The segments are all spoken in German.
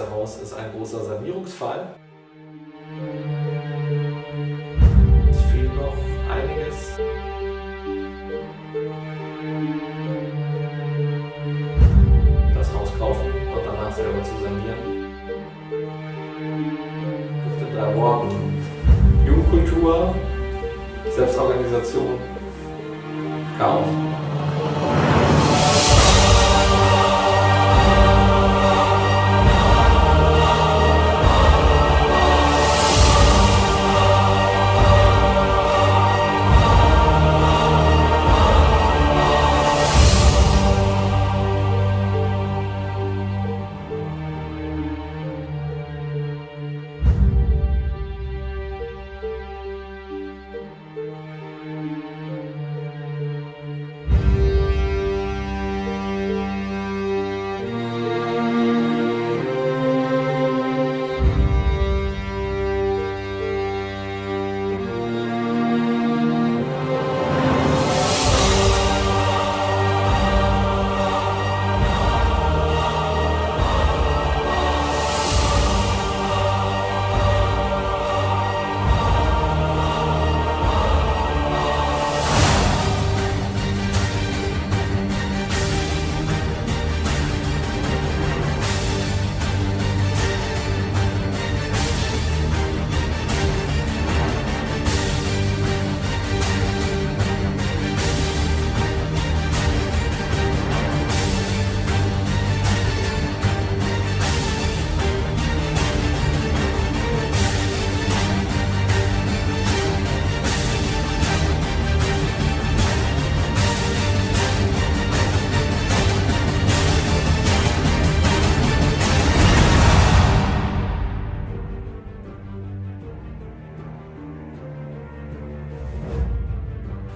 ganze Haus ist ein großer Sanierungsfall. Es fehlt noch einiges. Das Haus kaufen und danach selber zu sanieren. In 3 Worten: Jugendkultur, Selbstorganisation, Chaos.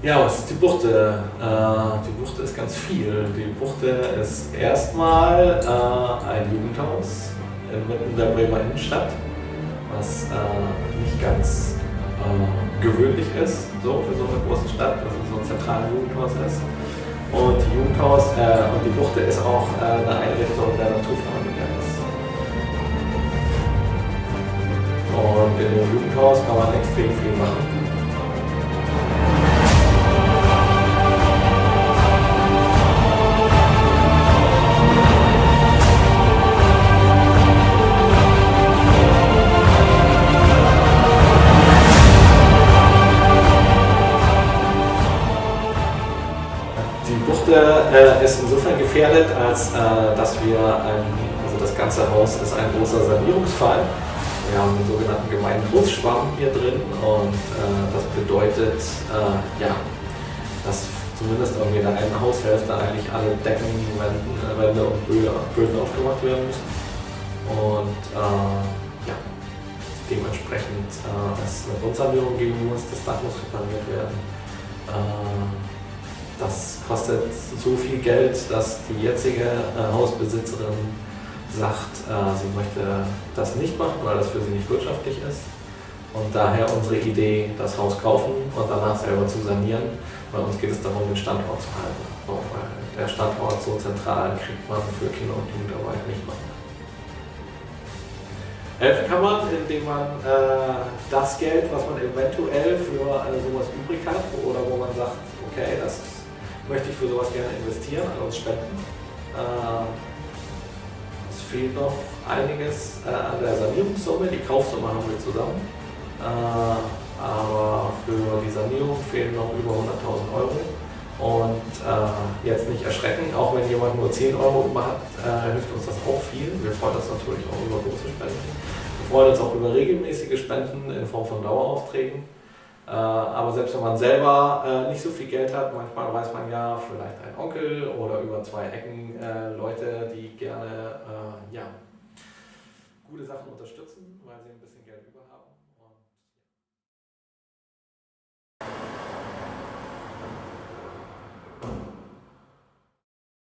Ja, was ist die Buchte? Die Buchte ist ganz viel. Die Buchte ist erstmal ein Jugendhaus inmitten der Bremer Innenstadt, was nicht ganz gewöhnlich ist, so für so eine große Stadt, dass es so ein zentrales Jugendhaus ist. Und die und die Buchte ist auch eine Einrichtung der Naturfreunde ist. Und in dem Jugendhaus kann man extrem viel machen. Die Buchte ist insofern gefährdet, als dass also das ganze Haus ist ein großer Sanierungsfall. Wir haben den sogenannten gemeinen Hausschwamm hier drin und das bedeutet, dass zumindest irgendwie in der einen Haushälfte eigentlich alle Decken, Wände und Böden aufgemacht werden müssen. Und dementsprechend es eine Grundsanierung geben muss, das Dach muss repariert werden. Das kostet so viel Geld, dass die jetzige Hausbesitzerin sagt, sie möchte das nicht machen, weil das für sie nicht wirtschaftlich ist. Und daher unsere Idee, das Haus kaufen und danach selber zu sanieren. Bei uns geht es darum, den Standort zu halten. Weil der Standort so zentral kriegt man für Kinder- und Jugendarbeit nicht noch. Helfen kann man, indem man das Geld, was man eventuell für sowas übrig hat oder wo man sagt, okay, das möchte ich für sowas gerne investieren, an uns spenden. Es fehlt noch einiges an der Sanierungssumme, die Kaufsumme haben wir zusammen. Aber für die Sanierung fehlen noch über 100.000 Euro. Und jetzt nicht erschrecken, auch wenn jemand nur 10 Euro macht, hilft uns das auch viel. Wir freuen uns natürlich auch über große Spenden. Wir freuen uns auch über regelmäßige Spenden in Form von Daueraufträgen. Aber selbst wenn man selber nicht so viel Geld hat, manchmal weiß man ja vielleicht ein Onkel oder über 2 Ecken Leute, die gerne gute Sachen unterstützen, weil sie ein bisschen Geld über haben.